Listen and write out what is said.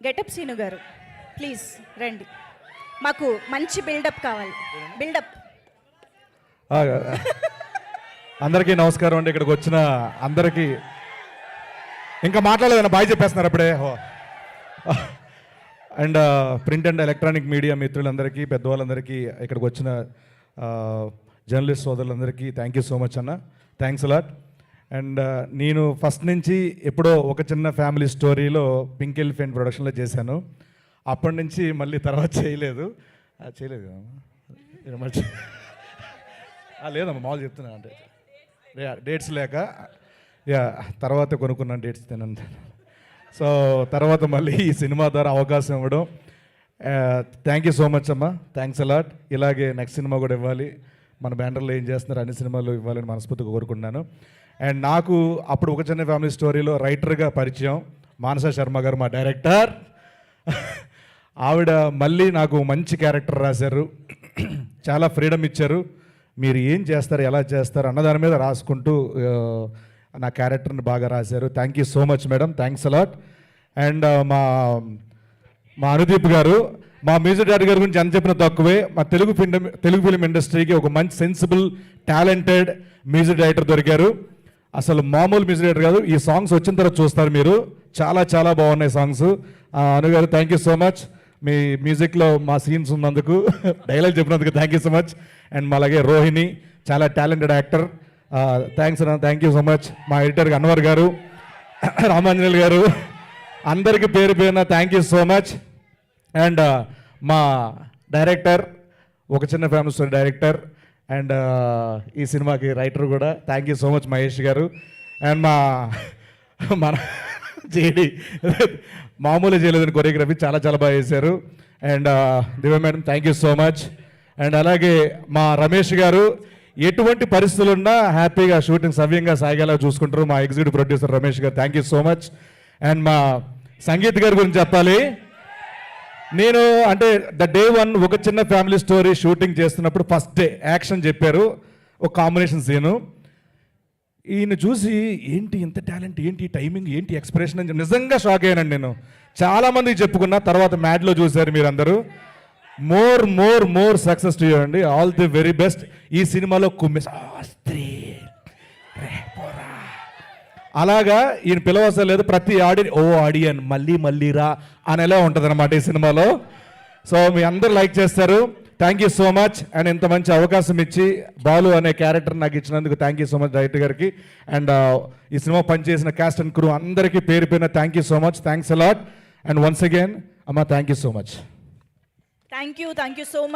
Getup scene గారు please రండి, మాకు మంచి బిల్డప్ కావాలి. బిల్డప్. అందరికీ నమస్కారం అండి. ఇక్కడికి వచ్చిన అందరికీ ఇంకా మాట్లాడలేదన్న బాయ్ చెప్పేస్తున్నారు అప్పుడే. And print and electronic media మిత్రులందరికీ, పెద్దవాళ్ళందరికీ, ఇక్కడికి వచ్చిన జర్నలిస్ట్ సోదరులందరికీ థ్యాంక్ యూ సో మచ్ అన్న. Thanks a lot. అండ్ నేను ఫస్ట్ నుంచి ఎప్పుడో ఒక చిన్న ఫ్యామిలీ స్టోరీలో పింక్ ఎలిఫెంట్ ప్రొడక్షన్లో చేశాను. అప్పటి నుంచి మళ్ళీ తర్వాత చేయలేదు లేదమ్మా, మామూలు చెప్తున్నా. అంటే డేట్స్ లేక తర్వాత కొనుక్కున్నాను డేట్స్ తినండి. సో తర్వాత మళ్ళీ ఈ సినిమా ద్వారా అవకాశం ఇవ్వడం, థ్యాంక్ యూ సో మచ్ అమ్మా. Thanks a lot. ఇలాగే నెక్స్ట్ సినిమా కూడా ఇవ్వాలి, మన బ్యానర్లో ఏం చేస్తున్నారు అన్ని సినిమాలు ఇవ్వాలని మనస్ఫూర్తిగా కోరుకుంటున్నాను. అండ్ నాకు అప్పుడు ఒక చిన్న ఫ్యామిలీ స్టోరీలో రైటర్గా పరిచయం మానస శర్మ గారు, మా డైరెక్టర్. ఆవిడ మళ్ళీ నాకు మంచి క్యారెక్టర్ రాశారు, చాలా ఫ్రీడమ్ ఇచ్చారు. మీరు ఏం చేస్తారు, ఎలా చేస్తారు అన్న దాని మీద రాసుకుంటూ నా క్యారెక్టర్ని బాగా రాశారు. Thank you so much madam, thanks a lot. And మా అనుదీప్ గారు, మా మ్యూజిక్ డైరెక్టర్ గారి గురించి ఎంత చెప్పినా తక్కువే. మా తెలుగు ఫిలిం ఇండస్ట్రీకి ఒక మంచి సెన్సిబుల్ టాలెంటెడ్ మ్యూజిక్ డైరెక్టర్ దొరికారు. అసలు మామూలు మ్యూజిక్ డైరెక్టర్ కాదు. ఈ సాంగ్స్ వచ్చిన తర్వాత చూస్తారు మీరు, చాలా చాలా బాగున్నాయి సాంగ్స్. అను గారు థ్యాంక్ యూ సో మచ్. మీ మ్యూజిక్లో మా సీన్స్ ఉన్నందుకు, డైలాగ్ చెప్పినందుకు thank you so much. And అలాగే రోహిణి, చాలా టాలెంటెడ్ యాక్టర్. థ్యాంక్స్ అన్న, థ్యాంక్ యూ సో మచ్. మా ఎడిటర్ అన్వర్ గారు, రామాంజనేయులు గారు, అందరికీ పేరు పేరున thank you so much. And మా డైరెక్టర్, ఒక చిన్న ఫ్యామిలీ స్టోరీ డైరెక్టర్, అండ్ ఈ సినిమాకి రైటర్ కూడా thank you so much Mahesh గారు. అండ్ మన జేడి మామూలు చేయలేదని కొరియోగ్రఫీ చాలా చాలా బాగా చేశారు. And Divya madam thank you so much. And అలాగే మా రమేష్ గారు, ఎటువంటి పరిస్థితులున్నా హ్యాపీగా షూటింగ్ సవ్యంగా సాగేలా చూసుకుంటారు మా ఎగ్జిక్యూటివ్ ప్రొడ్యూసర్ రమేష్ గారు, thank you so much. And మా సంగీత్ గారి గురించి చెప్పాలి. నేను అంటే ద డే వన్ ఒక చిన్న ఫ్యామిలీ స్టోరీ షూటింగ్ చేస్తున్నప్పుడు ఫస్ట్ డే యాక్షన్ చెప్పారు, ఒక కాంబినేషన్ సీను. ఈయన చూసి ఏంటి ఇంత టాలెంట్, ఏంటి టైమింగ్, ఏంటి ఎక్స్ప్రెషన్ అని నిజంగా షాక్ అయ్యానండి నేను. చాలామందికి చెప్పుకున్నా, తర్వాత మ్యాడ్లో చూశారు మీరు అందరూ. More more more success to you అండి, ఆల్ ది వెరీ బెస్ట్. ఈ సినిమాలో కుమ్మెస్త్రీ అలాగా ఈయన పిలవసరం లేదు, ప్రతి ఆడియన్ మళ్ళీ మళ్ళీ రా అనేలా ఉంటుంది అనమాట ఈ సినిమాలో. సో మీ అందరు లైక్ చేస్తారు, thank you so much. And ఇంత మంచి అవకాశం ఇచ్చి బాలు అనే క్యారెక్టర్ నాకు ఇచ్చినందుకు thank you so much director గారికి. అండ్ ఈ సినిమా పనిచేసిన క్యాస్ట్ అండ్ క్రూ అందరికీ పేరు పేరున thank you so much, thanks a lot. And once again అమ్మ thank you so much. Thank you so much.